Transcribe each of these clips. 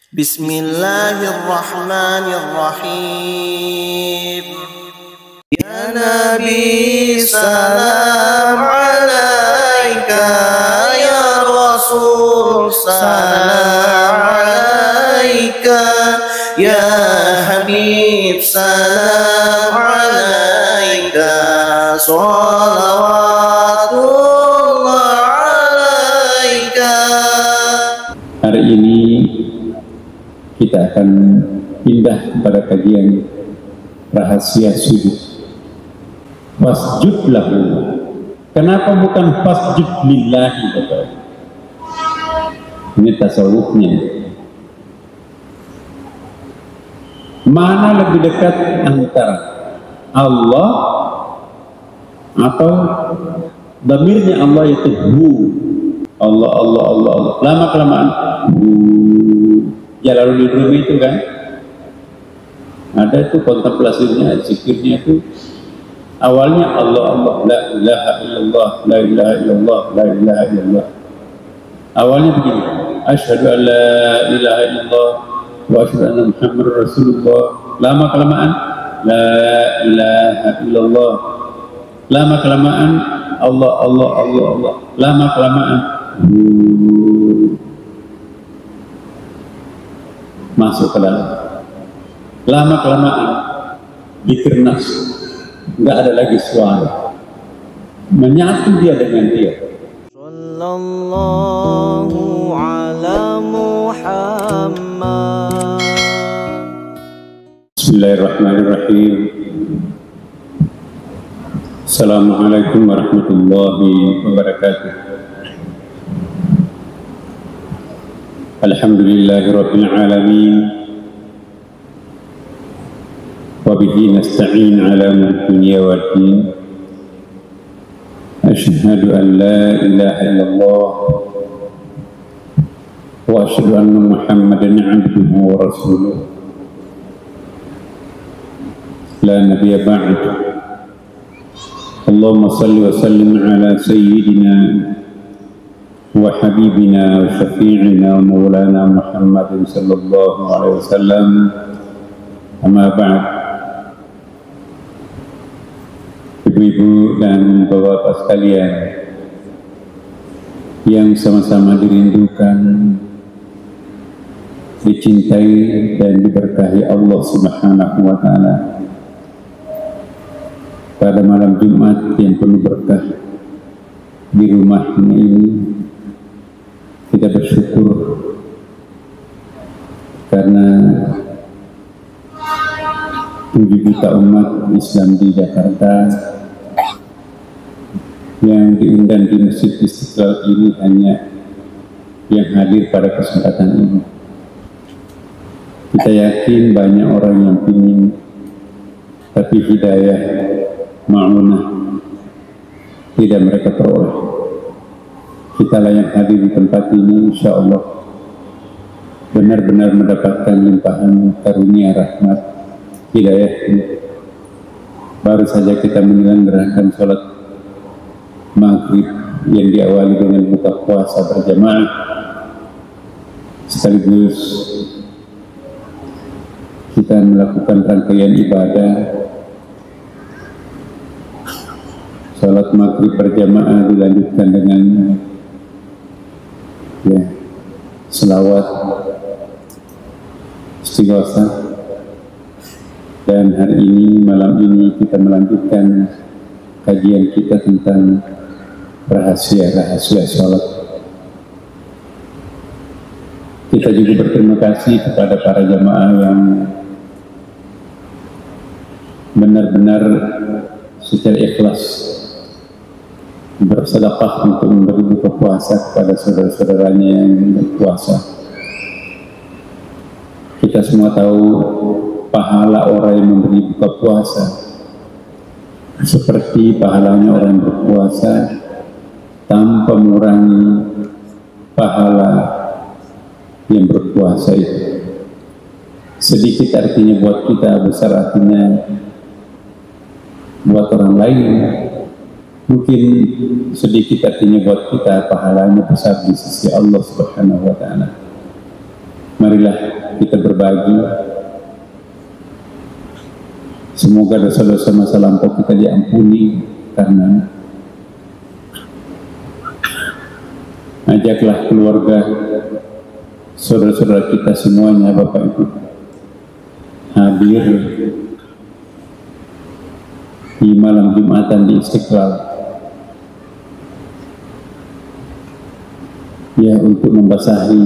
Bismillahirrahmanirrahim. Ya Nabi salam alaika, ya Rasul salam alaika, ya Habib salam alaika, salawatullah alaika. Hari ini kita akan pindah kepada kajian rahasia sujud. Wasjud lahu. Kenapa bukan fasjud lillahi? Ini tasawufnya. Mana lebih dekat antara Allah atau dhamirnya Allah yaitu hu. Allah, Allah, Allah, Allah. Lama kelamaan Jalaluddin Rumi itu kan ada itu kontemplasinya, zikirnya itu awalnya Allah, Allah, la ilaha illallah, la ilaha illallah, la ilaha illallah. Awalnya begini, asyhadu an la ilaha illallah wa asyhadu anna Muhammadar Rasulullah. Lama kelamaan la ilaha illallah. Lama kelamaan Allah, Allah, Allah, Allah. Lama kelamaan masuk ke dalam. Lama kelamaan zikir nafs, nggak ada lagi suara, menyatu dia dengan dia. Sallallahu ala Muhammad. Bismillahirrahmanirrahim. Assalamualaikum warahmatullahi wabarakatuh. Alhamdulillahi rabbil alamin. Wa bihi nasta'in ala dunya waddin. Asyhadu an la ilaha illallah wa asyhadu anna Muhammadan 'abduhu wa rasuluh. La nabiyya ba'du. Allahumma salli wa sallim ala sayyidina wa habibina wa syafi'ina wa maulana Muhammadin sallallahu alaihi wasallam. Amma ba'd. Ibu-ibu dan bapak-bapak sekalian yang sama-sama dirindukan, dicintai dan diberkahi Allah Subhanahu wa taala. Pada malam Jumat yang penuh berkah di rumahnya ini, kita bersyukur karena 7 juta umat Islam di Jakarta yang diundang di Masjid Istiqlal ini hanya yang hadir pada kesempatan ini. Kita yakin banyak orang yang ingin, tapi hidayah ma'unah tidak mereka peroleh. Kita layak hadir di tempat ini, insya Allah benar-benar mendapatkan limpahan karunia rahmat hidayah ini. Baru saja kita menyelenggarakan sholat maghrib yang diawali dengan buka puasa berjamaah, sekaligus kita melakukan rangkaian ibadah sholat maghrib berjamaah dilanjutkan dengan selawat, istighosah. Dan hari ini, malam ini kita melanjutkan kajian kita tentang rahasia-rahasia sholat. Kita juga berterima kasih kepada para jamaah yang benar-benar secara ikhlas bersedekah untuk memberi buka puasa kepada saudara-saudaranya yang berpuasa. Kita semua tahu pahala orang yang memberi buka puasa seperti pahalanya orang yang berpuasa tanpa mengurangi pahala yang berpuasa itu. Sedikit artinya buat kita, besar artinya buat orang lain. Mungkin sedikit artinya buat kita, pahalanya besar di sisi Allah Subhanahu wa ta'ala. Mari marilah kita berbagi. Semoga dosa-dosa masa lampau kita diampuni karena ajaklah keluarga, saudara-saudara kita semuanya, Bapak Ibu, hadir di malam Jumatan di Istiqlal, ya, untuk membasahi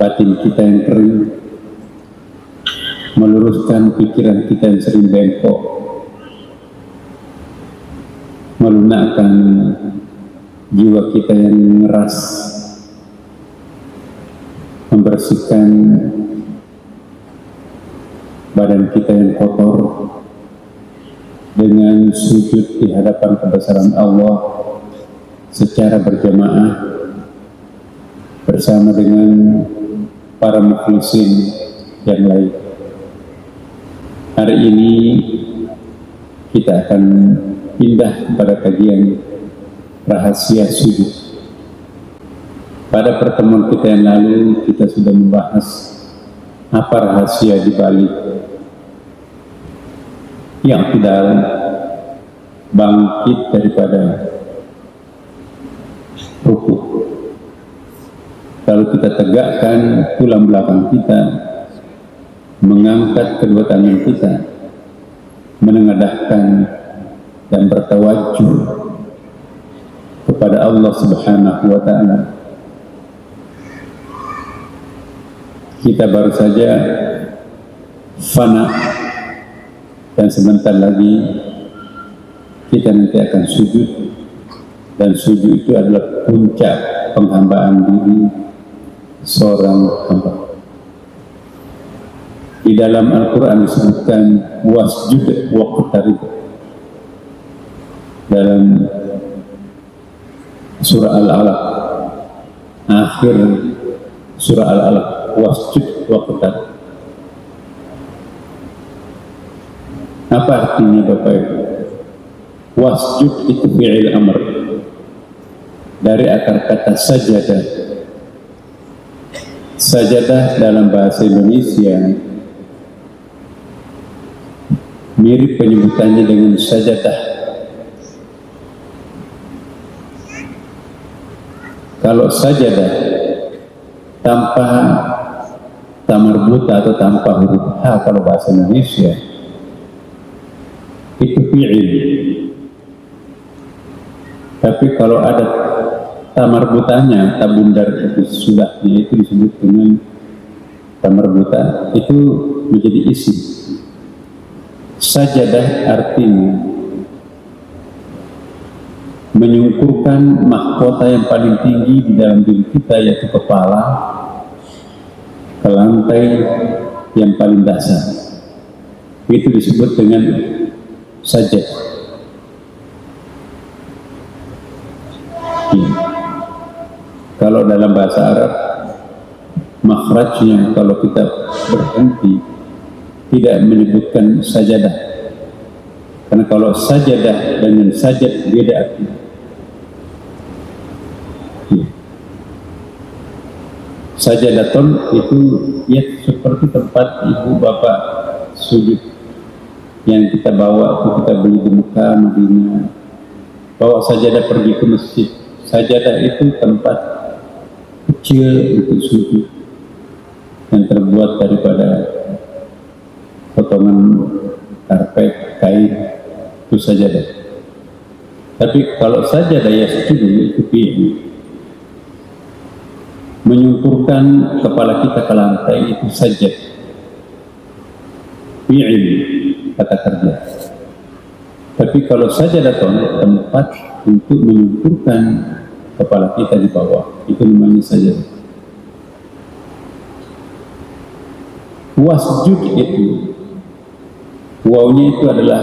batin kita yang kering, meluruskan pikiran kita yang sering bengkok, melunakkan jiwa kita yang ngeras, membersihkan badan kita yang kotor dengan sujud di hadapan kebesaran Allah secara berjamaah bersama dengan para mukhlisin yang lain. Hari ini kita akan pindah pada kajian rahasia sujud. Pada pertemuan kita yang lalu kita sudah membahas apa rahasia di balik yang tidak bangkit daripada rukuk. Kalau kita tegakkan tulang belakang kita, mengangkat kedua tangan kita, menengadahkan dan bertawajuh kepada Allah Subhanahu wa Ta'ala, kita baru saja fana, dan sebentar lagi kita nanti akan sujud, dan sujud itu adalah puncak penghambaan diri seorang hamba. Di dalam Al-Quran disebutkan wasjud waqtarib, dalam surah Al-Alaq, akhir surah Al-Alaq, wasjud waqtarib. Apa artinya Bapak Ibu? Wasjud itu fi'il amr, dari akar kata sajadah. Sajadah dalam bahasa Indonesia mirip penyebutannya dengan sajadah. Kalau sajadah tanpa tamarbuta atau tanpa huruf H, kalau bahasa Indonesia itu fi'il. Tapi kalau ada tamarbutanya, tabundar itu sudahnya, itu disebut dengan tamarbuta, itu menjadi isim. Sajadah artinya menyungkurkan mahkota yang paling tinggi di dalam diri kita, yaitu kepala, ke lantai yang paling dasar. Itu disebut dengan sajad. Kalau dalam bahasa Arab, makhrajnya kalau kita berhenti tidak menyebutkan sajadah, karena kalau sajadah dengan sajad beda artinya. Sajadaton itu ya seperti tempat ibu bapak sujud yang kita bawa, itu kita beli di Mekah, Madinah, bawa sajadah pergi ke masjid. Sajadah itu tempat kecil untuk sujud yang terbuat daripada potongan karpet, kain, itu sajadah. Tapi kalau sajadah ya sujud itu fi'il, menyungkurkan kepala kita ke lantai, itu sajad, fi'il, kata kerja. Tapi kalau sajadah tempat untuk menyungkurkan kepala kita di bawah, itu namanya sajadah. Wasjud itu wawnya itu adalah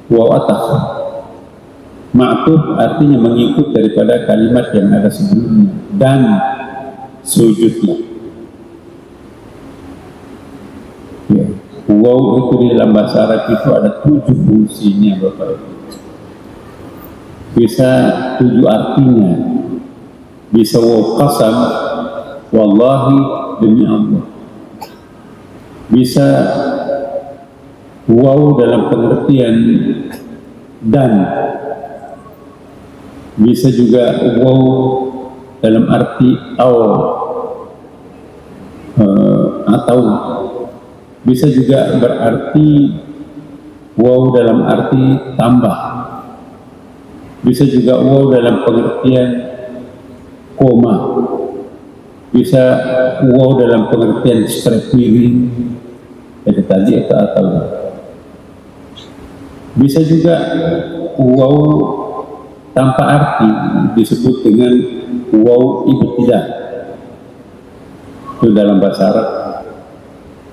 waw ataf, ma'tuf artinya mengikut daripada kalimat yang ada sebelumnya, dan sujudnya. Ya. Waw itu di dalam bahasa Arab itu ada 7 fungsinya Bapak Ibu. Bisa 7 artinya. Bisa waw qasam, wallahi, demi Allah. Bisa waw dalam pengertian dan, bisa juga waw dalam arti atau bisa juga berarti waw dalam arti tambah, bisa juga waw dalam pengertian koma, bisa waw dalam pengertian straight miring, itu tadi atau bisa juga waw tanpa arti disebut dengan waw ibtidah. Itu dalam bahasa Arab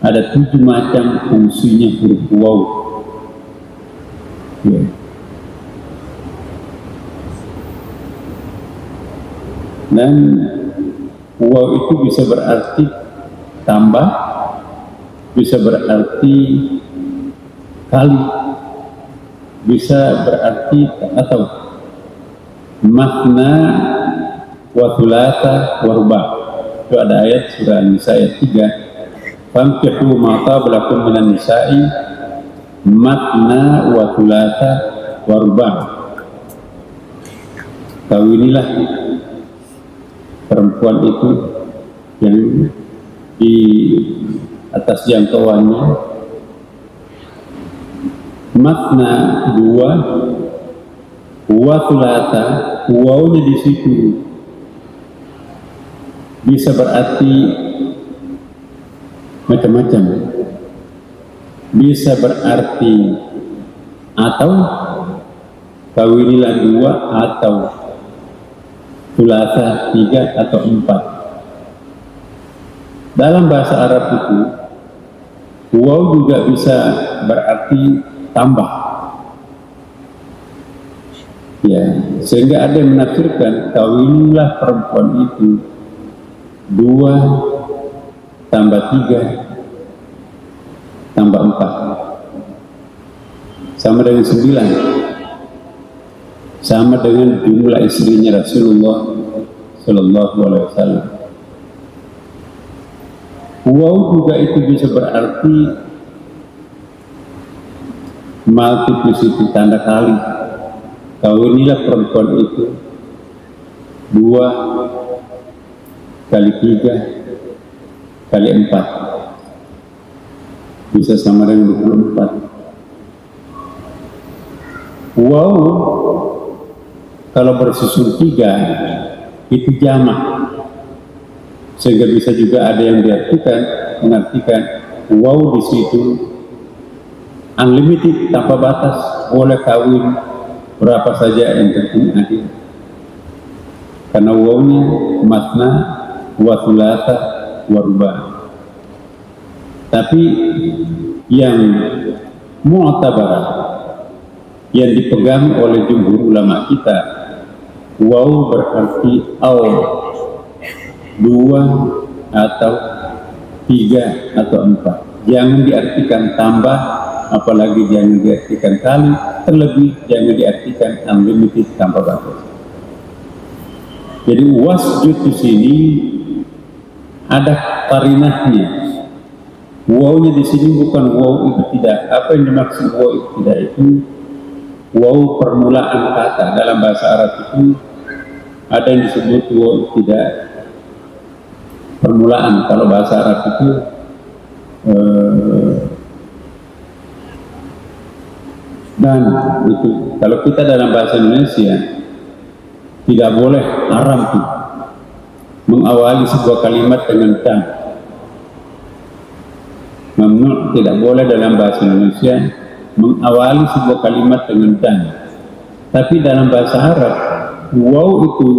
ada 7 macam fungsinya huruf waw. Ya. Dan waw itu bisa berarti tambah, bisa berarti kali, bisa berarti atau makna wa thulatha wa ruba'. Itu ada ayat surah An-Nisa ayat 3, fankihu ma taba lakum minan nisa'i makna wa thulatha wa ruba'. Kawinilah perempuan itu yang di atas jangkauannya makna 2, wa thulatha, wawnya di situ bisa berarti macam-macam, bisa berarti atau, kawinilah 2 atau thulatha 3 atau 4. Dalam bahasa Arab itu waw juga bisa berarti tambah, ya, sehingga ada yang menafsirkan kawinilah perempuan itu 2 tambah 3 tambah 4 sama dengan 9, sama dengan jumlah istrinya Rasulullah Sallallahu Alaihi Wasallam. Waw juga itu bisa berarti multiplicity, tanda kali. Kawinilah perempuan itu 2 kali 3 kali 4 bisa sama dengan 24. Wow, kalau bersusun 3 itu jamak, sehingga bisa juga ada yang mengartikan wow di situ unlimited, tanpa batas, boleh kawin berapa saja yang penting adil. Karena wawnya makna wa thulatha wa ruba'. Tapi yang mu'tabarah, yang dipegang oleh jumhur ulama kita, waw berarti 2 atau 3 atau 4. Jangan diartikan tambah, apalagi jangan diartikan kali, terlebih jangan diartikan unlimited, tanpa batas. Jadi wasjud di sini ada qarinahnya. Wawnya di sini bukan waw ibtidah. Apa yang dimaksud waw ibtidah itu? Waw permulaan kata. Dalam bahasa Arab itu ada yang disebut waw ibtidah, permulaan. Kalau bahasa Arab itu dan itu. Kalau kita dalam bahasa Indonesia tidak boleh, haram tuh mengawali sebuah kalimat dengan dan. Mamnu, tidak boleh dalam bahasa Indonesia mengawali sebuah kalimat dengan dan. Tapi dalam bahasa Arab, waw itu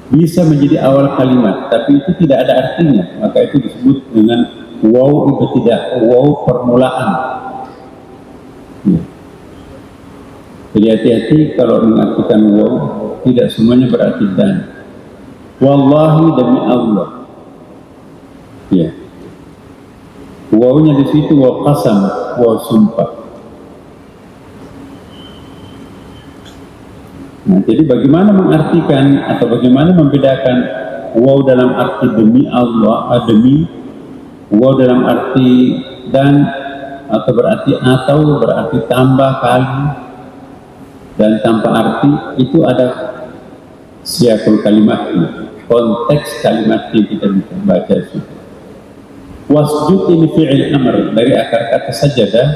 bisa menjadi awal kalimat, tapi itu tidak ada artinya. Maka itu disebut dengan waw ibtidah, waw permulaan. Ya. Jadi hati-hati kalau mengartikan waw, tidak semuanya berarti dan. Wallahi, demi Allah. Ya. Wawnya di situ waw qasam, waw sumpah. Nah, jadi bagaimana mengartikan atau bagaimana membedakan waw dalam arti demi Allah, demi, waw dalam arti dan, atau berarti tambah kali, dan tanpa arti itu ada siakul kalimat, konteks kalimat yang kita bisa baca. Wasjud ini fi'il amr, dari akar kata sajadah.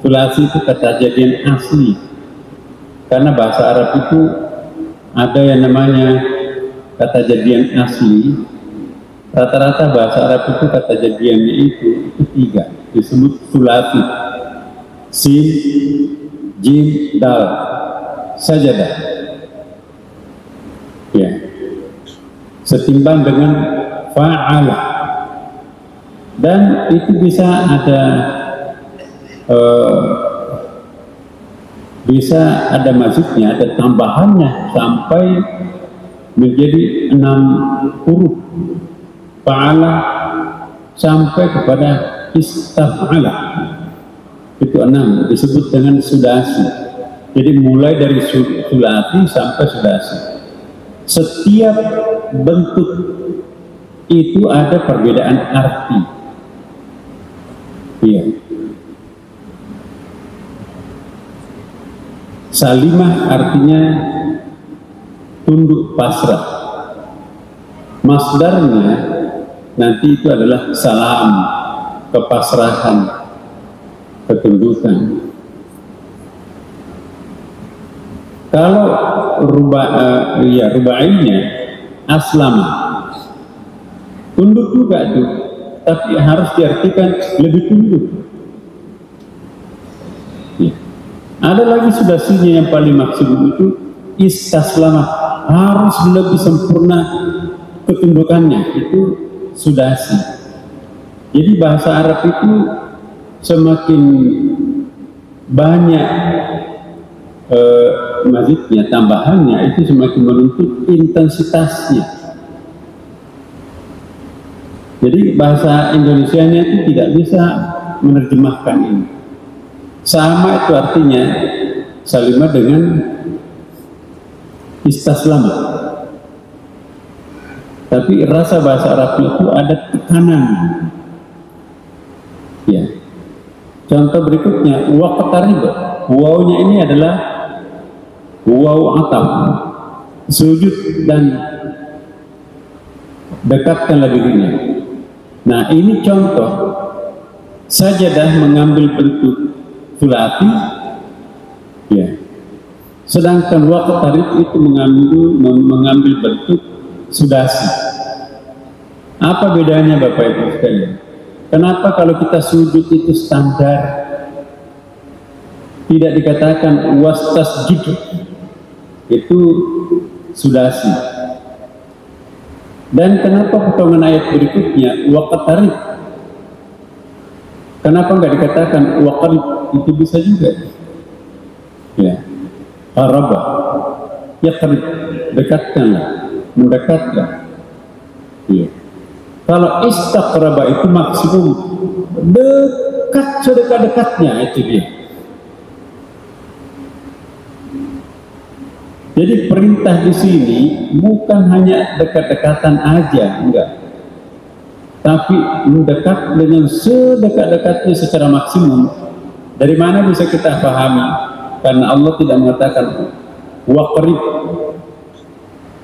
Sulasi itu kata jadian asli, karena bahasa Arab itu ada yang namanya kata jadian asli. Rata-rata bahasa Arab itu kata jadiannya itu 3, disebut sulasi: sin, jim, dal, sajadah. Ya, setimbang dengan fa'ala, dan itu bisa ada mazidnya, ada tambahannya sampai menjadi 6 huruf. Fa'ala sampai kepada istaf'ala, itu 6, disebut dengan sudasi. Jadi mulai dari sulasi sampai sudasi, setiap bentuk itu ada perbedaan arti. Iya. Salimah artinya tunduk pasrah. Masdarnya nanti itu adalah salam, kepasrahan, ketundukan. Kalau rubainya aslama, tunduk juga tuh, tapi harus diartikan lebih tunduk. Ya. Ada lagi sudasinya yang paling maksimum itu istaslama, harus lebih sempurna ketundukannya, itu sudasi. Jadi bahasa Arab itu semakin banyak mazidnya, tambahannya, itu semakin menuntut intensitasnya. Jadi bahasa Indonesianya itu tidak bisa menerjemahkan ini. Sama itu artinya salimah dengan istaslama. Tapi rasa bahasa Arab itu ada tekanan. Ya. Contoh berikutnya, waqtarib. Wawnya ini adalah waw ataf, sujud dan dekatkanlah dirinya. Nah, ini contoh sajadah mengambil bentuk sulati, ya. Sedangkan waqtarib itu mengambil bentuk sudasi. Apa bedanya Bapak Ibu sekalian? Kenapa kalau kita sujud itu standar tidak dikatakan wastasjid, itu sudasi? Dan kenapa potongan ayat berikutnya waqtarib? Kenapa nggak dikatakan waqtarib? Itu bisa juga. Ya, qaraba, yaqrib, dekatkanlah, mendekatlah. Ya. Kalau istaqraba itu maksimum, dekat sedekat-dekatnya, itu dia. Jadi perintah di sini bukan hanya dekat-dekatan aja, enggak. Tapi mendekat dengan sedekat-dekatnya secara maksimum. Dari mana bisa kita pahami? Karena Allah tidak mengatakan waqrib,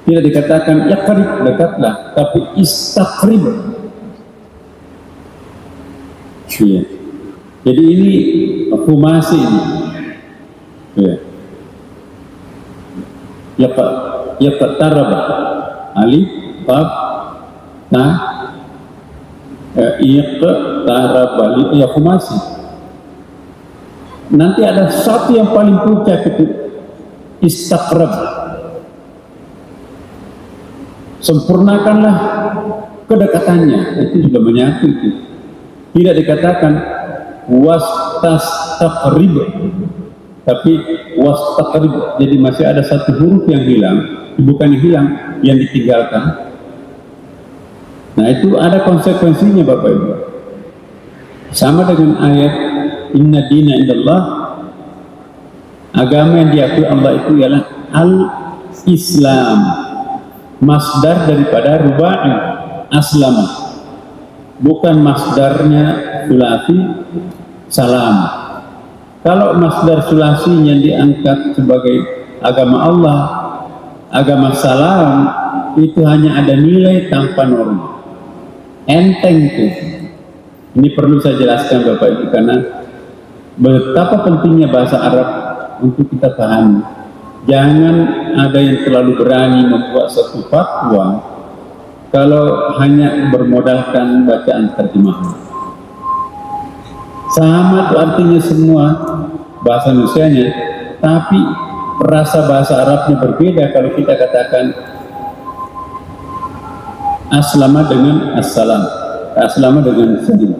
tidak dikatakan yaqrib, dekatlah, tapi istaqrib. Iya. Jadi ini humasi ini. Ya. Yaqtaraba, alif, tab, ta, iqtaraba, ya humasi. Nanti ada satu yang paling puncak, itu istaqrab. Sempurnakanlah kedekatannya, itu sudah menyatu itu. Tidak dikatakan wastastaqrib, tapi wastaqrib. Jadi masih ada satu huruf yang hilang, bukan hilang, yang ditinggalkan. Nah, itu ada konsekuensinya Bapak Ibu. Sama dengan ayat inna dina indallah, agama yang diakui Allah itu ialah al-Islam. masdar daripada rubai, aslama, bukan masdarnya sulasi salam. Kalau masdar sulasinya diangkat sebagai agama Allah, agama salam, itu hanya ada nilai tanpa norma. Enteng tuh. Ini perlu saya jelaskan Bapak Ibu, karena betapa pentingnya bahasa Arab untuk kita pahami. Jangan ada yang terlalu berani membuat satu fatwa kalau hanya bermodalkan bacaan terjemahan. Sama itu artinya semua bahasa Indonesianya, tapi rasa bahasa Arabnya berbeda. Kalau kita katakan aslama dengan assalam, aslama dengan salim.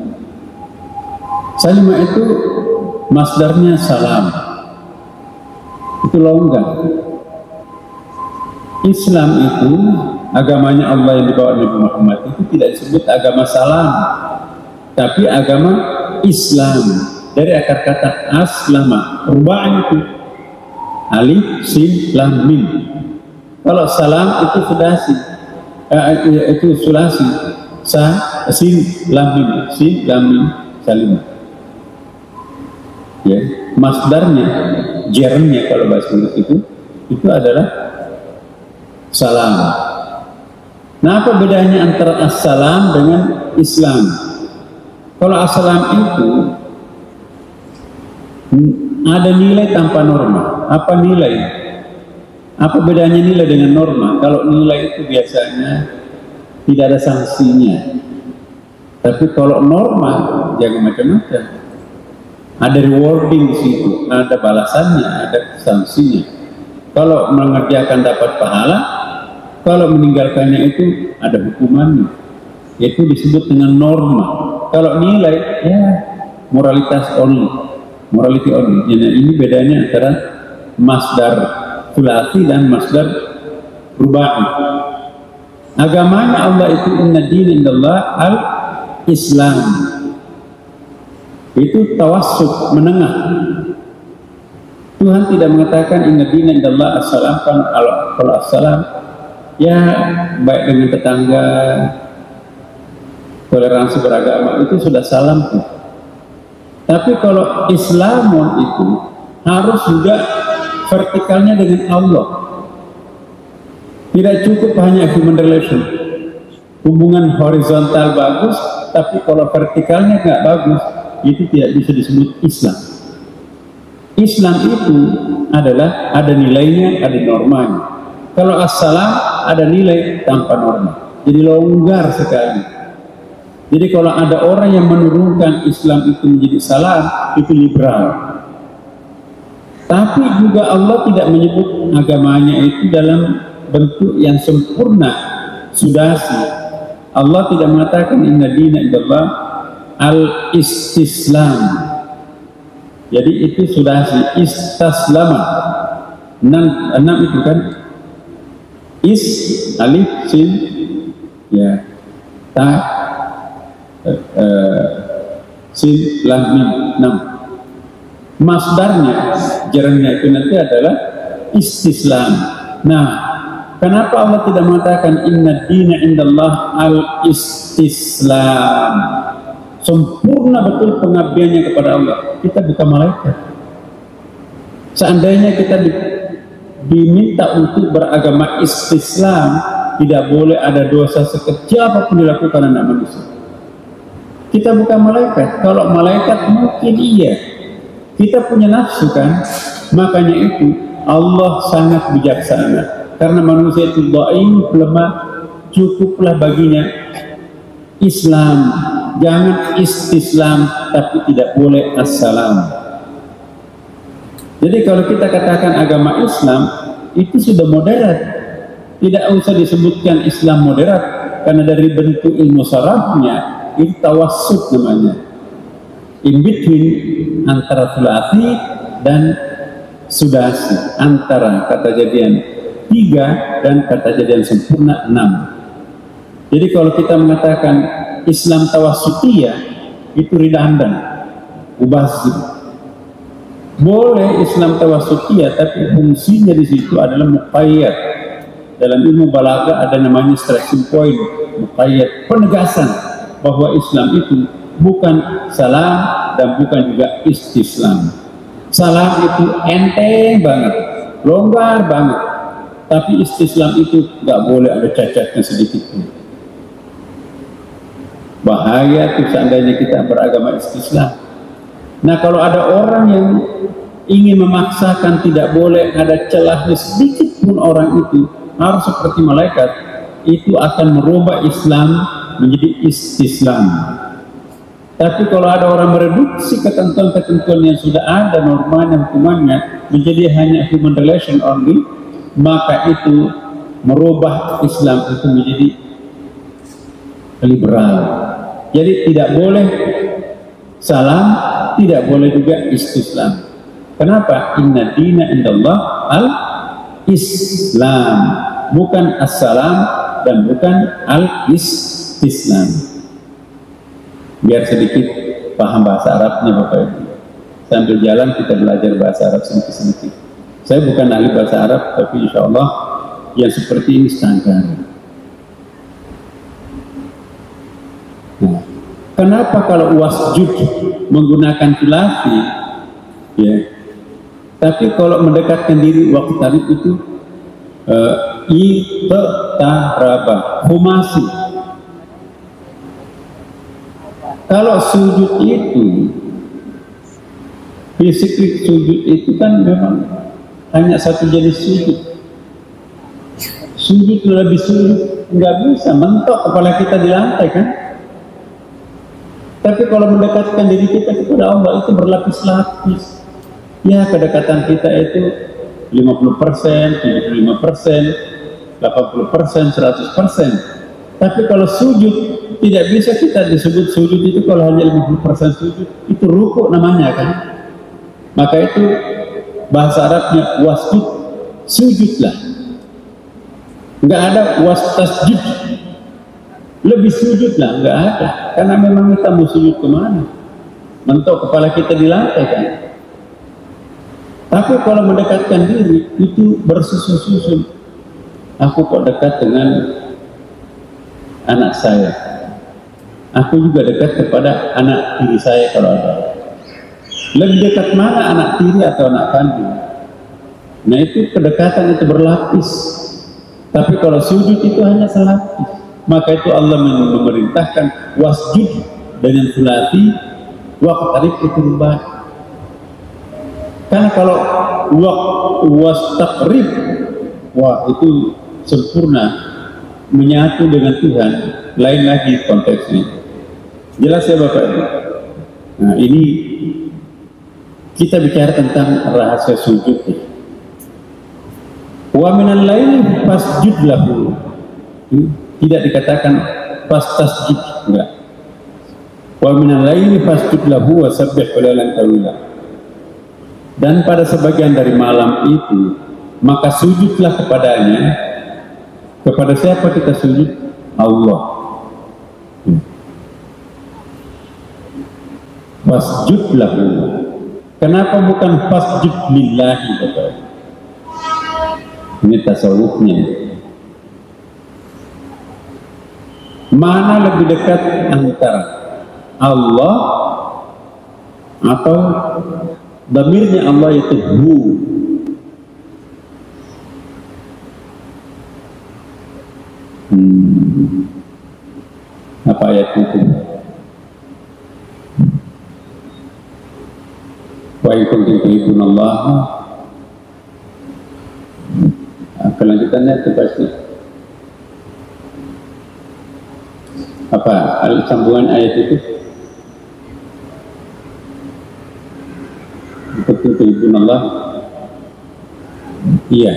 Salimah itu masdarnya salam, itu longgar. Islam itu agamanya Allah yang dibawa Nabi Muhammad itu tidak disebut agama salam, tapi agama Islam. Dari akar kata aslama, rubah itu alif, sin, lam, mim. Kalau salam itu sudasi, itu sulasi, sa, sin, lam, mim, sin, lam, mim, salimah. Ya, masdarnya, jernya kalau bahasa Inggris itu adalah salam. Nah, apa bedanya antara assalam dengan Islam? Kalau assalam itu ada nilai tanpa norma. Apa nilai? Apa bedanya nilai dengan norma? Kalau nilai itu biasanya tidak ada sanksinya. Tapi kalau norma jangan macam-macam. Ada rewarding di situ, ada balasannya, ada sanksinya. Kalau mengerjakan dapat pahala, kalau meninggalkannya itu ada hukumannya. Itu disebut dengan norma. Kalau nilai, ya moralitas only, morality only. Jadi ini bedanya antara masdar sulasi dan masdar rubai. Agamanya Allah itu inna dina indallah al-Islam. Itu tawassut, menengah. Tuhan tidak mengatakan inna dina indallah as-salam. Kalau as-salam ya baik dengan tetangga, toleransi beragama, itu sudah salam tuh. Tapi kalau Islamun itu harus juga vertikalnya dengan Allah. Tidak cukup hanya human relation, hubungan horizontal bagus, tapi kalau vertikalnya nggak bagus, itu tidak bisa disebut Islam. Islam itu adalah ada nilainya, ada normanya. Kalau assalam ada nilai tanpa norma, jadi longgar sekali. Jadi kalau ada orang yang menurunkan Islam itu menjadi salam, itu liberal. Tapi juga Allah tidak menyebut agamanya itu dalam bentuk yang sempurna, sudasi. Allah tidak mengatakan inna dina indallah al-istislam. Jadi itu sudasi, istaslama. 6 itu kan, is, alif, sin, ya, ta, sin, lam, mim, 6. Masdarnya, jarangnya itu nanti adalah istislam. Nah, kenapa Allah tidak mengatakan inna dina indallah al-istislam? Sempurna betul pengabdiannya kepada Allah. Kita bukan malaikat. Seandainya kita diminta untuk beragama istislam, tidak boleh ada dosa sekecil apapun dilakukan anak manusia. Kita bukan malaikat. Kalau malaikat mungkin iya. Kita punya nafsu kan? Makanya itu Allah sangat bijaksana. Karena manusia itu dhaif, lemah, cukuplah baginya Islam. Jangan istislam, tapi tidak boleh assalam. Jadi kalau kita katakan agama Islam, itu sudah moderat. Tidak usah disebutkan Islam moderat, karena dari bentuk ilmu sarafnya, itu tawassut namanya. In between antara sulasi dan sudasi, antara kata jadian 3 dan kata jadian sempurna 6. Jadi kalau kita mengatakan Islam tawassutiyah, itu redundant, mubazir. Boleh Islam tawassutiyah, tapi fungsinya di situ adalah muqayyad. dalam ilmu balaghah ada namanya stressing point, muqayyad, penegasan bahwa Islam itu bukan salam dan bukan juga istislam. Salam itu enteng banget, longgar banget, tapi istislam itu nggak boleh ada cacatnya sedikit pun. Bahaya tuh seandainya kita beragama istislam. Nah, kalau ada orang yang ingin memaksakan tidak boleh ada celahnya sedikit pun, orang itu harus seperti malaikat, itu akan merubah Islam menjadi istislam. Tapi kalau ada orang mereduksi ketentuan-ketentuan yang sudah ada normanya, hukumannya menjadi hanya human relation only, maka itu merubah Islam itu menjadi liberal. Jadi tidak boleh salam, tidak boleh juga istislam. Kenapa? Inna dina indallah al-Islam, bukan as-salam dan bukan al-istislam. Biar sedikit paham bahasa Arabnya Bapak Ibu. Sambil jalan kita belajar bahasa Arab sedikit-sedikit. Saya bukan ahli bahasa Arab, tapi insya Allah yang seperti ini standar. Nah, kenapa kalau wasjud menggunakan tilafi, ya? Tapi kalau mendekatkan diri waktu tadi itu iqtaraba, humasi. Kalau sujud itu, fisik sujud itu kan memang hanya satu jenis sujud. Sujud lebih sujud, nggak bisa mentok kepala kita di lantai kan. Tapi kalau mendekatkan diri kita kepada Allah itu berlapis-lapis. Ya, kedekatan kita itu 50%, 75%, 80%, 100%. Tapi kalau sujud, tidak bisa kita disebut sujud itu kalau hanya 50% sujud. Itu ruku namanya kan. Maka itu bahasa Arabnya wasjud, sujudlah. Nggak ada wastasjud, lebih sujudlah, nggak ada. Karena memang kita mau sujud kemana? Mentok kepala kita di lantai kan. Tapi kalau mendekatkan diri itu bersusun-susun. Aku kok dekat dengan anak saya, aku juga dekat kepada anak tiri saya kalau ada. Lebih dekat mana, anak tiri atau anak kandung? Nah, itu kedekatan itu berlapis. Tapi kalau sujud itu hanya selapis. Maka itu Allah memerintahkan wasjud dengan sulati waqtarib itu rubah. Karena kalau wastaqrib, wah itu sempurna, menyatu dengan Tuhan, lain lagi konteksnya. Jelas ya Bapak Ibu? Nah, ini kita bicara tentang rahasia sujud. Wa minal laili fasjud lahu. Tidak dikatakan fastasjud, enggak. Wa minal laili fasjud lahu wa sabbih lailan tawila. Dan pada sebagian dari malam itu maka sujudlah kepadanya. Kepada siapa kita sujud? Allah. Fasjud lahu. Kenapa bukan fasjud lillahi? Ini tasawufnya. Mana lebih dekat antara Allah atau dhamirnya Allah yaitu hu? Apa ayat itu? Wa in kuntum tuhibbunallaha. Kelanjutannya itu pasti apa? Sambungan ayat itu kuntum tuhibbunallah. Iya,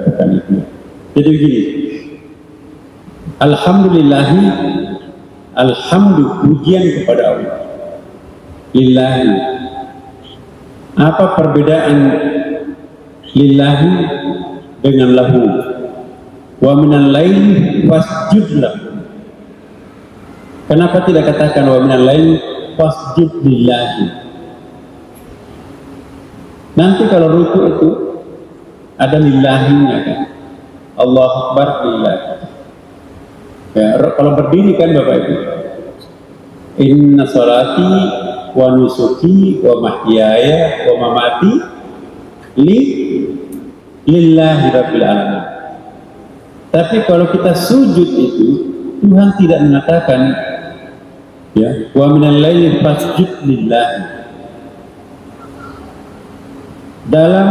bukan itu. Jadi begini, alhamdulillahi, alhamdu pujian kepada Allah, lillahi. Apa perbedaan lillahi dengan lahu? Wa minal laili fasjud lahu. Kenapa tidak katakan wa minal laili fasjud lillahi? Nanti kalau ruku itu ada lillahinya kan. Allahu Akbar lillah. Ya, kalau berdiri kan Bapak Ibu, inna salati wa nusuki wa mahyaya wa mamati lillahi rabbil alamin. Tapi kalau kita sujud itu, Tuhan tidak mengatakan ya, wa minal laili fasjud lillah. Dalam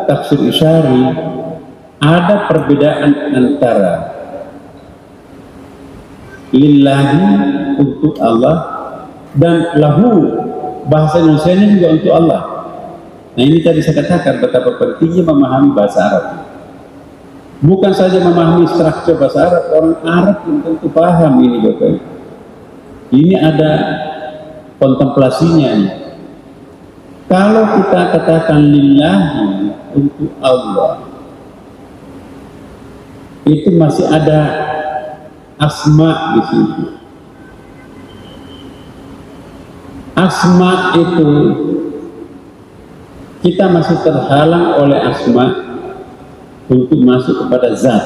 tafsir Isyari ada perbedaan antara lillahi untuk Allah dan lahu, bahasa Indonesia juga untuk Allah. Nah, ini tadi saya katakan betapa pentingnya memahami bahasa Arab. Bukan saja memahami struktur bahasa Arab, orang Arab pun tentu paham ini Bapak. Ini ada kontemplasinya nih. Kalau kita katakan lillahi untuk Allah, itu masih ada asma di situ. Asma itu kita masih terhalang oleh asma untuk masuk kepada zat.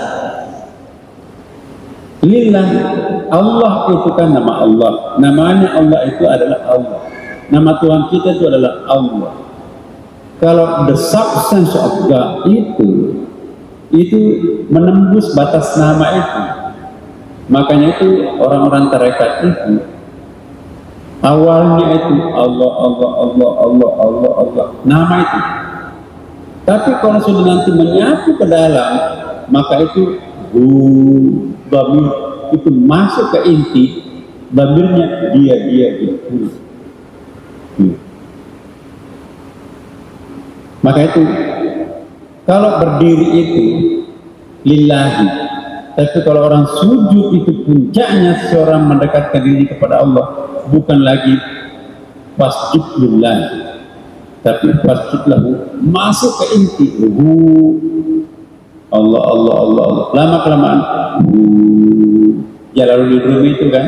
Lillah, Allah itu kan nama Allah. Namanya Allah itu adalah Allah. Nama Tuhan kita itu adalah Allah. Kalau the substance of God itu menembus batas nama itu. Makanya itu orang-orang tarekat itu awalnya itu Allah, Allah, Allah, Allah, Allah, Allah, nama itu. Tapi kalau sudah nanti menyatu ke dalam, maka itu dhamir itu masuk ke inti, dhamirnya dia. Maka itu kalau berdiri itu lillahi, tapi kalau orang sujud itu puncaknya seorang mendekatkan diri kepada Allah, bukan lagi fasjud lillahi, tapi fasjud lahu, masuk ke inti Allah, Allah, Allah, Allah. Lama kelamaan ya lalu di rumah itu kan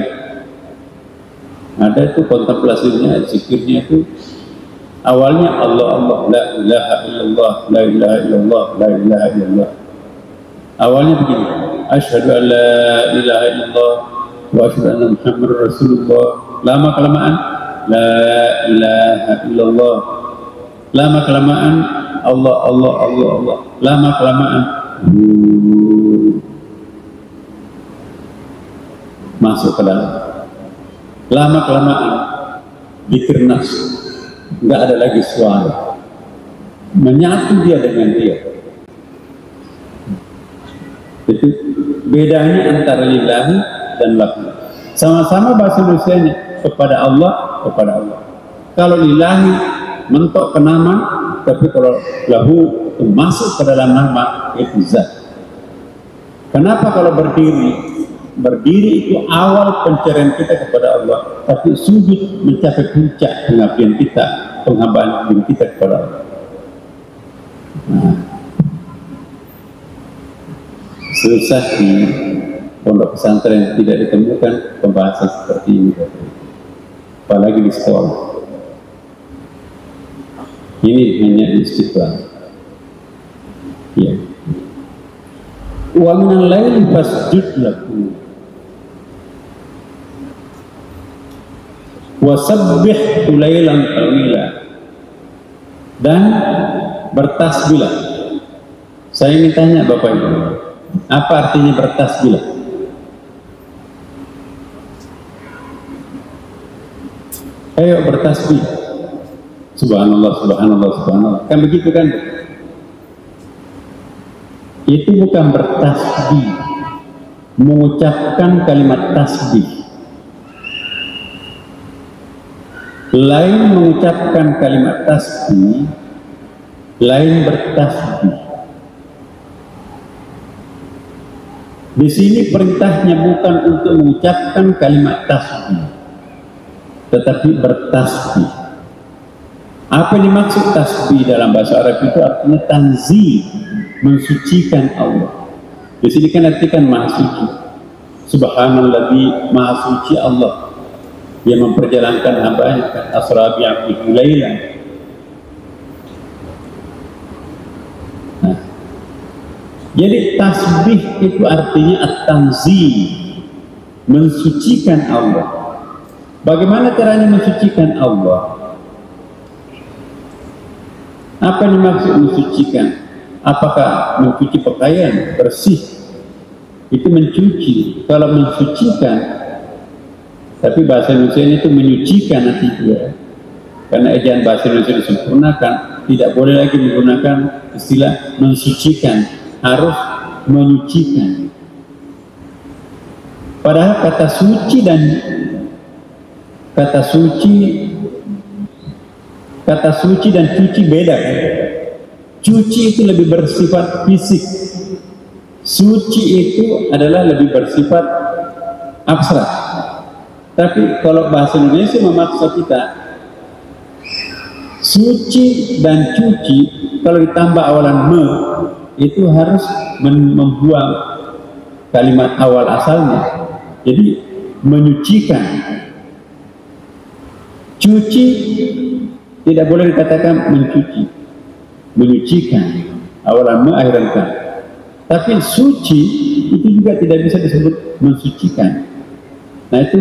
ada itu kontemplasinya, zikirnya itu awalnya Allah, Allah, la ilaha illallah, la ilaha illallah, la ilaha illallah. Awalnya begini, asyhadu an la ilaha illallah wa asyhadu anna Muhammadar Rasulullah. Lama kelamaan la ilaha illallah. Lama kelamaan Allah, Allah, Allah, Allah. Lama kelamaan masuk ke dalam. Lama kelamaan dikirnas, nggak ada lagi suara, menyatu dia dengan dia. Itu bedanya antara lillahi dan lahu. Sama-sama bahasa Indonesianya kepada Allah, kepada Allah. Kalau lillahi mentok ke nama, tapi kalau lahu masuk ke dalam nama itu zat. Kenapa kalau berdiri? Berdiri itu awal pencarian kita kepada Allah, tapi sujud mencapai puncak pengabdian kita, penghambaan diri kita kepada Allah. Nah, susah di pondok pesantren tidak ditemukan pembahasan seperti ini, apalagi di sekolah. Ini hanya istiqlal. Ya. Wa minal laili fasjud lahu wasabbih lailan tawila, dan bertasbihlah. Saya ingin tanya Bapak Ibu, apa artinya bertasbihlah? Ayo bertasbih. Subhanallah, subhanallah, subhanallah. Kan begitu kan? Itu bukan bertasbih, mengucapkan kalimat tasbih. Lain mengucapkan kalimat tasbih, lain bertasbih. Di sini perintahnya bukan untuk mengucapkan kalimat tasbih, tetapi bertasbih. Apa yang dimaksud tasbih dalam bahasa Arab itu artinya tanzih, mensucikan Allah. Di sini kan artikan maha suci. Subhanalladzi, maha suci Allah yang memperjalankan hambanya kan asra bi 'abdihi lailan. Nah, Jadi tasbih itu artinya at-tanzih, mensucikan Allah. Bagaimana caranya mensucikan Allah? Apa yang dimaksud mensucikan? Apakah mencuci pakaian bersih? Itu mencuci. Kalau mensucikan, tapi bahasa Indonesia itu menyucikan nanti juga. Karena ejaan bahasa Indonesia disempurnakan, tidak boleh lagi menggunakan istilah mensucikan, harus menyucikan. Padahal kata suci dan cuci beda kan? Cuci itu lebih bersifat fisik, suci itu adalah lebih bersifat abstrak. Tapi kalau bahasa Indonesia memaksa kita, suci dan cuci kalau ditambah awalan me, itu harus membuang kalimat awal asalnya. Jadi menyucikan. Cuci tidak boleh dikatakan mencuci, menyucikan, awalan me akhiran ka. Tapi suci itu juga tidak bisa disebut mensucikan. Nah itu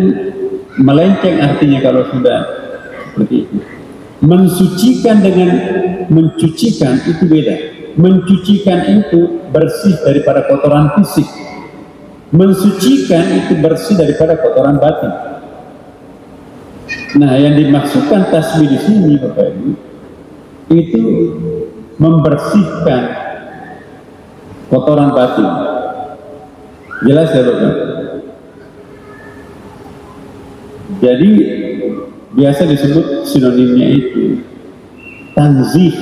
melenceng artinya kalau sudah seperti itu. Mensucikan dengan mencucikan itu beda. Mencucikan itu bersih daripada kotoran fisik. Mensucikan itu bersih daripada kotoran batin. Nah, yang dimaksudkan tasbih di sini, Bapak Ibu, itu membersihkan kotoran batin. Jelas ya, Bapak? Jadi biasa disebut sinonimnya itu tanzih,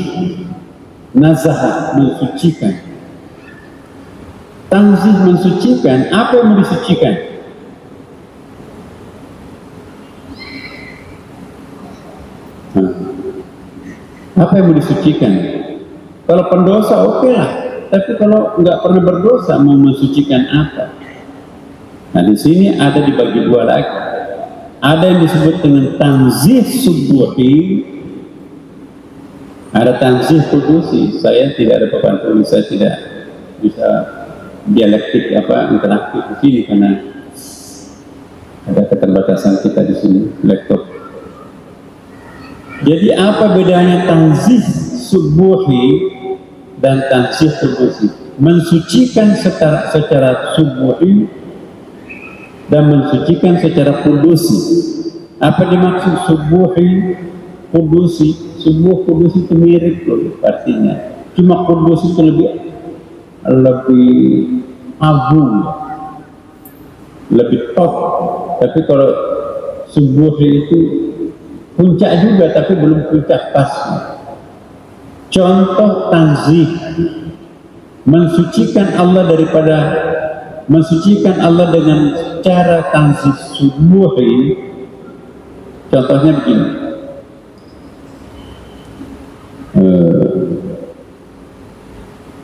nazah, mensucikan. Tanzih mensucikan, apa yang mau disucikan? Apa yang mau disucikan? Kalau pendosa oke lah, tapi kalau nggak pernah berdosa mau mensucikan apa? Nah di sini ada dibagi dua lagi. Ada yang disebut dengan tanzih subuhi, ada tanzih kudusi. Saya tidak ada papan tulis, saya tidak bisa dialektik interaktif di sini karena ada keterbatasan kita di sini laptop. Jadi apa bedanya tanzih subuhi dan tanzih kudusi? Mensucikan secara subuhi dan mensucikan secara kudusi. Apa dimaksud subuhi, kudusi? Subuh kudusi itu mirip loh artinya. Cuma kudusi itu lebih agung, lebih top. Tapi kalau subuhi itu puncak juga, tapi belum puncak pas. Contoh tanzih, mensucikan Allah dengan cara tanzih subuhi. Contohnya begini,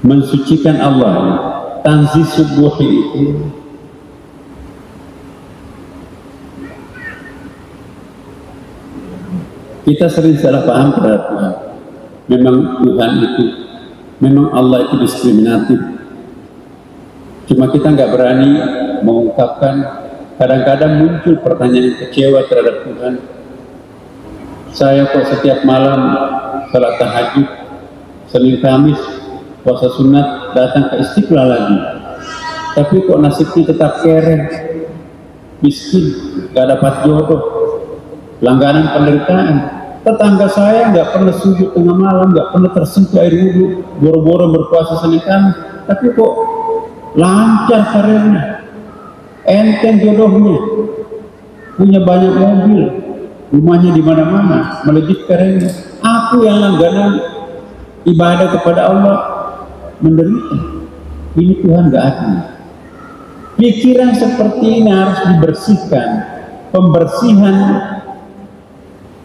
mensucikan Allah, tanzih subuhi itu kita sering salah paham terhadap Tuhan. Memang Allah itu diskriminatif. Cuma kita nggak berani mengungkapkan. Kadang-kadang muncul pertanyaan kecewa terhadap Tuhan. Saya kok setiap malam salat tahajud, Senin Kamis puasa sunat, datang ke Istiqlal lagi, tapi kok nasibnya tetap kere, miskin, nggak dapat jodoh, langganan penderitaan. Tetangga saya nggak pernah sujud tengah malam, nggak pernah tersentuh air wudhu, boro-boro berpuasa Senin Kamis, tapi kok lancar karirnya, enteng jodohnya, punya banyak mobil, rumahnya di mana-mana, melejit karirnya. Aku yang langganan ibadah kepada Allah menderita. Ini Tuhan nggak adil. Pikiran seperti ini harus dibersihkan. Pembersihan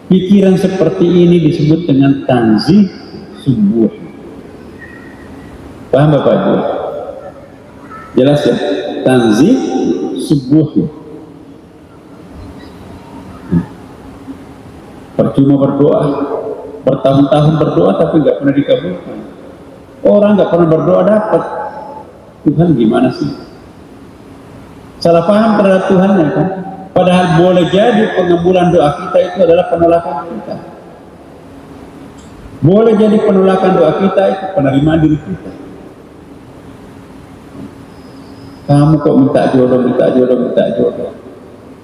pikiran seperti ini disebut dengan tanzih subuh. Paham Bapak Ibu? Jelas ya? Tanzih subuh. Percuma berdoa, bertahun-tahun berdoa tapi nggak pernah dikabulkan. Orang nggak pernah berdoa dapat, Tuhan gimana sih? Salah paham terhadap Tuhannya kan? Padahal boleh jadi pengabulan doa kita itu adalah penolakan kita. Boleh jadi penolakan doa kita itu penerimaan diri kita. Kamu kok minta jodoh, minta jodoh, minta jodoh.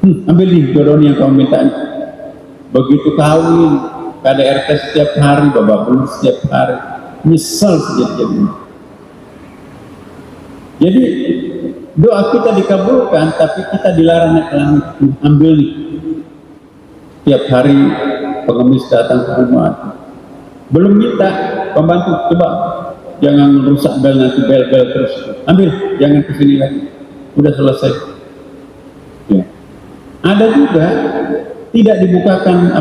Ambil nih jodoh yang kamu minta. Begitu kawin, KDRT setiap hari, babak belur setiap hari. Nyesel sejadi-jadi. Jadi doa kita dikabulkan, tapi kita dilarang naik ke langit. Ambil nih. Tiap hari pengemis datang ke rumah. Belum minta pembantu, coba jangan merusak bel, nanti bel-bel terus. Ambil, jangan kesini lagi. Udah selesai. Ya. Ada juga tidak dibukakan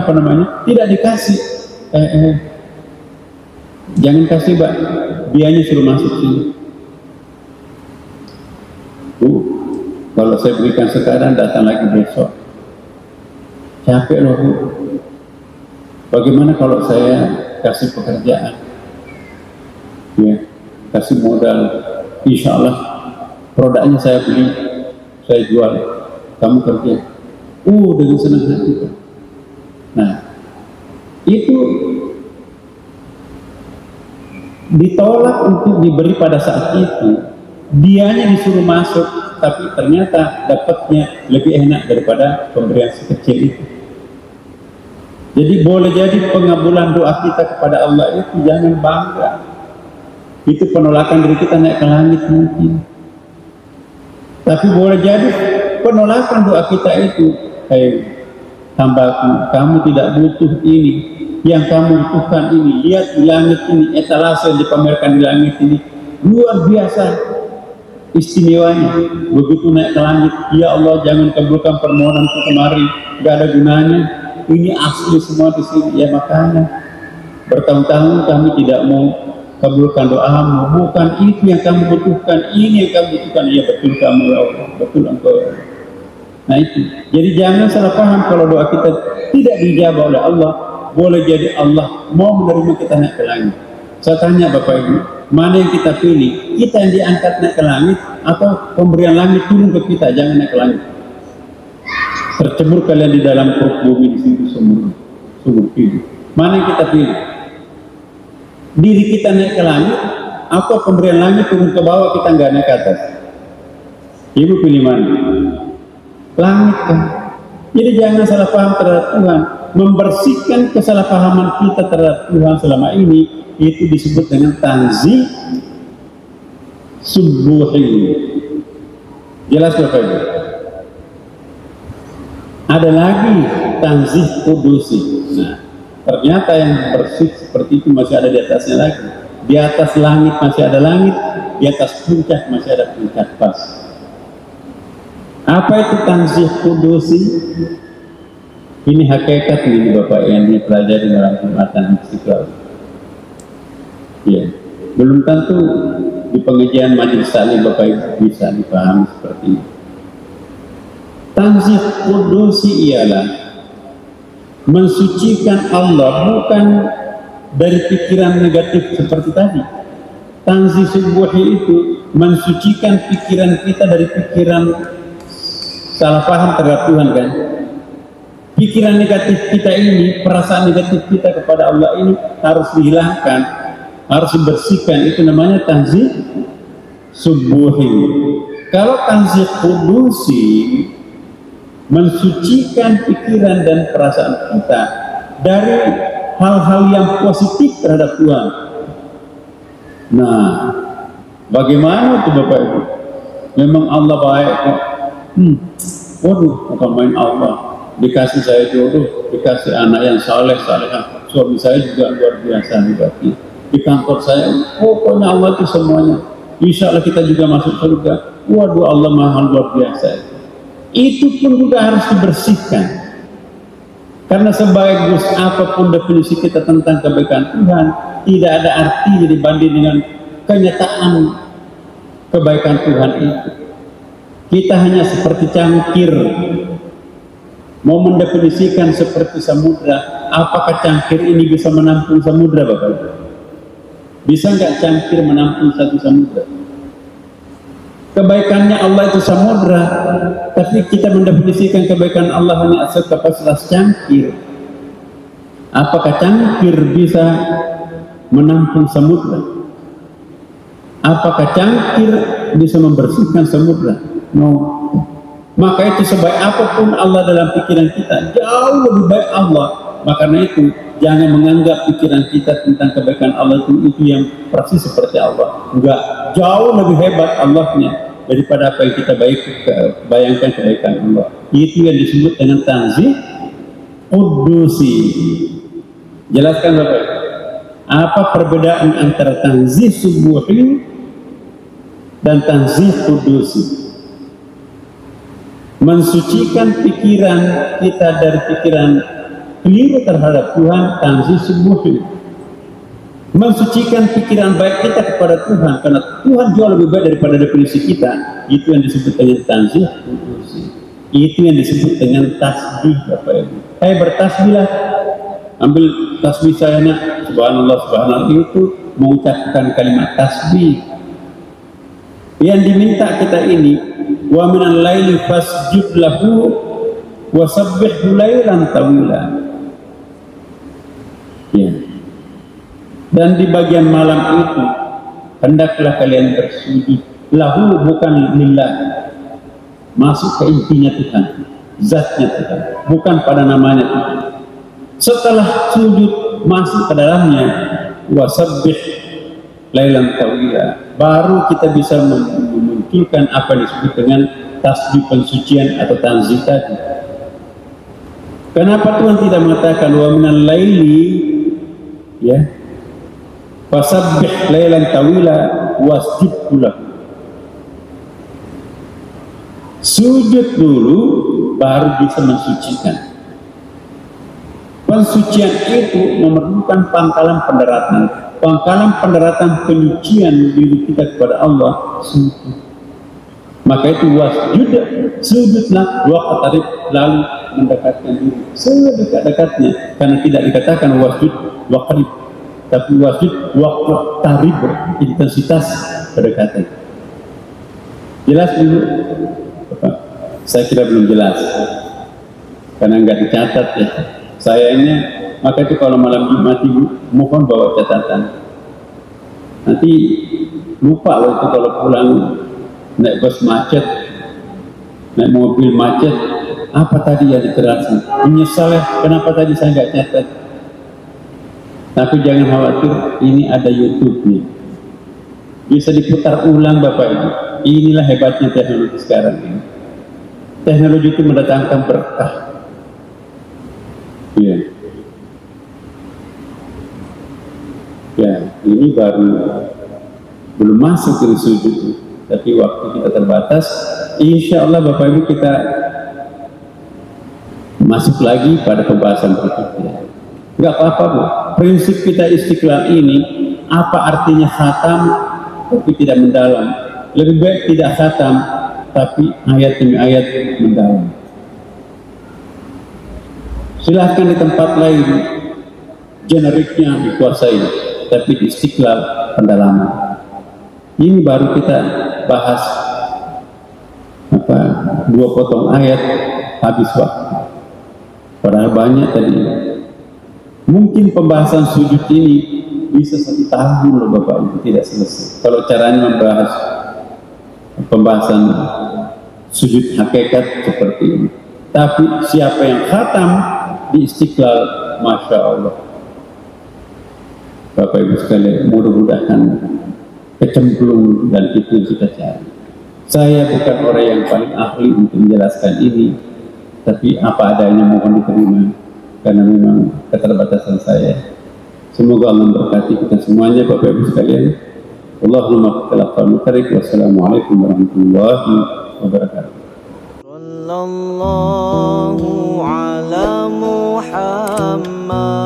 tidak dikasih. Jangan kasih, Mbak. Dianya suruh masuk sini. Kalau saya berikan sekarang, datang lagi besok. Capek loh, Bu. Bagaimana kalau saya kasih pekerjaan? Ya, kasih modal. Insya Allah produknya saya beli, saya jual, kamu kerja. Dengan senang hati. Nah, itu ditolak untuk diberi pada saat itu. Dianya disuruh masuk, tapi ternyata dapatnya lebih enak daripada pemberian sekecil itu. Jadi boleh jadi pengabulan doa kita kepada Allah itu jangan bangga. Itu penolakan diri kita naik ke langit mungkin. Tapi boleh jadi penolakan doa kita itu, hambaku, kamu tidak butuh ini. Yang kamu butuhkan ini, lihat di langit ini, etalase yang dipamerkan di langit ini, luar biasa istimewanya. Begitu naik ke langit, ya Allah jangan kabulkan permohonanku kemarin, gak ada gunanya. Ini asli semua di sini. Ya makanya bertahun-tahun kami tidak mau kabulkan doamu. Bukan itu yang kamu butuhkan, ini yang kamu butuhkan. Ya betul kamu ya Allah, betul engkau ya Allah. Nah itu. Jadi jangan salah paham kalau doa kita tidak dijawab oleh Allah. Boleh jadi Allah mau menerima kita naik ke langit. Saya tanya Bapak Ibu, mana yang kita pilih? Kita yang diangkat naik ke langit atau pemberian langit turun ke kita? Jangan naik ke langit. Tercebur kalian di dalam perut bumi di situ sumur hidup. Mana yang kita pilih? Diri kita naik ke langit atau pemberian langit turun ke bawah kita nggak naik ke atas? Ibu pilih mana? Langit kan? Jadi jangan salah paham terhadap Tuhan. Membersihkan kesalahpahaman kita terhadap Tuhan selama ini itu disebut dengan tanzih subuhi. Jelas Bapak Ibu? Ada lagi tanzih kudusi. Nah, ternyata yang bersih seperti itu masih ada di atasnya lagi. Di atas langit masih ada langit, di atas puncak masih ada puncak pas. Apa itu tanzih kudusi? Ini hakikat ini Bapak yang dipelajari dalam Jumatan Istiqlal. Ya, belum tentu di pengajian majelis taklim Bapak Ibu bisa dipahami seperti ini. Tanzih kudusi ialah mensucikan Allah bukan dari pikiran negatif seperti tadi. Tanzih subuhi itu mensucikan pikiran kita dari pikiran salah paham terhadap Tuhan kan. Pikiran negatif kita ini, perasaan negatif kita kepada Allah ini harus dihilangkan, harus dibersihkan. Itu namanya tanzih subuhi. Kalau tanzih kudusi mensucikan pikiran dan perasaan kita dari hal-hal yang positif terhadap Tuhan. Nah, bagaimana itu Bapak Ibu? Memang Allah baik kok. Waduh, bukan main Allah. Dikasih saya jodoh, dikasih anak yang saleh, suami saya juga luar biasa hebatnya. Di kantor saya, pokoknya Allah itu semuanya. Insya Allah kita juga masuk surga. Waduh, Allah maha luar biasa. Itu pun juga harus dibersihkan. Karena sebagus apapun definisi kita tentang kebaikan Tuhan, tidak ada artinya dibanding dengan kenyataan kebaikan Tuhan itu. Kita hanya seperti cangkir. Mau mendefinisikan seperti samudra, apakah cangkir ini bisa menampung samudra Bapak Ibu? Bisa nggak cangkir menampung satu samudra? Kebaikannya Allah itu samudra, tapi kita mendefinisikan kebaikan Allah hanya sekapasitas cangkir. Apakah cangkir bisa menampung samudra? Apakah cangkir bisa membersihkan samudra? No. Maka itu sebaik apapun Allah dalam pikiran kita, jauh lebih baik Allah. Maka karena itu jangan menganggap pikiran kita tentang kebaikan Allah itu yang persis seperti Allah. Enggak, jauh lebih hebat Allahnya daripada apa yang kita bayangkan kebaikan Allah. Itu yang disebut dengan tanzih qudusi. Jelaskan Bapak, apa perbedaan antara tanzih subuhi dan tanzih qudusi? Mensucikan pikiran kita dari pikiran keliru terhadap Tuhan, tanzih subuhi. Mensucikan pikiran baik kita kepada Tuhan, karena Tuhan jauh lebih baik daripada definisi kita. Itu yang disebut dengan tanzih qudusi. Itu yang disebut dengan tasbih, Bapak Ibu. Bertasbihlah. Ambil tasbih saya, subhanallah, subhanallah, itu mengucapkan kalimat tasbih. Yang diminta kita ini, wa minal laili fasjud lahu wa sabbihhu lailan tawila. Ya. Dan di bagian malam itu hendaklah kalian bersujud lahu, bukan lillah, masuk ke intinya Tuhan, zatnya Tuhan, bukan pada namanya Tuhan. Setelah sujud masuk ke dalamnya wasabbih lailan tawila, baru kita bisa memunculkan apa yang disebut dengan tasbih pensucian atau tanzih tadi. Kenapa Tuhan tidak mengatakan wa minal laili, ya, fasabbih lailan tawila wasjud lahu? Sujud dulu baru bisa mensucikan. Pensucian itu memerlukan pangkalan pendaratan. Pangkalan pendaratan penyucian diri kita kepada Allah sujud. Maka itu wasjud, sujudlah, waqtarib, lalu mendekatkan diri sedekat-dekatnya, karena tidak dikatakan wasjud waqtarib, tapi wasjud waqtarib, intensitas pendekatan. Jelas dulu? Saya kira belum jelas karena nggak dicatat ya. Sayangnya, maka itu kalau malam Jumat mohon bawa catatan. Nanti lupa waktu kalau pulang naik bus macet, naik mobil macet, apa tadi yang diterasi? Menyesal ya, kenapa tadi saya nggak catat? Tapi jangan khawatir, ini ada YouTube nih, bisa diputar ulang Bapak Ibu. Inilah hebatnya teknologi sekarang ini. Teknologi itu mendatangkan berkah. Ya. Ya, ini baru belum masuk ke sujud, tapi waktu kita terbatas. Insya Allah Bapak Ibu kita masuk lagi pada pembahasan berikutnya. Enggak apa-apa Bu. Prinsip kita Istiqlal ini, apa artinya khatam tapi tidak mendalam? Lebih baik tidak khatam tapi ayat demi ayat mendalam. Silahkan di tempat lain generiknya dikuasai, tapi di Istiqlal pendalaman. Ini baru kita bahas apa, 2 potong ayat habis waktu. Padahal banyak tadi. Mungkin pembahasan sujud ini bisa 1 tahun loh Bapak Ibu, tidak selesai. Kalau caranya membahas pembahasan sujud hakikat seperti ini. Tapi siapa yang khatam di Istiqlal, Masya Allah. Bapak Ibu sekalian, mudah-mudahan kecemplung dan itu yang kita cari. Saya bukan orang yang paling ahli untuk menjelaskan ini, tapi apa adanya mohon diterima, karena memang keterbatasan saya. Semoga Allah memberkati kita semuanya Bapak Ibu sekalian. Allahumma wassalamualaikum warahmatullahi wabarakatuh. Sallallahu ala Muhammad.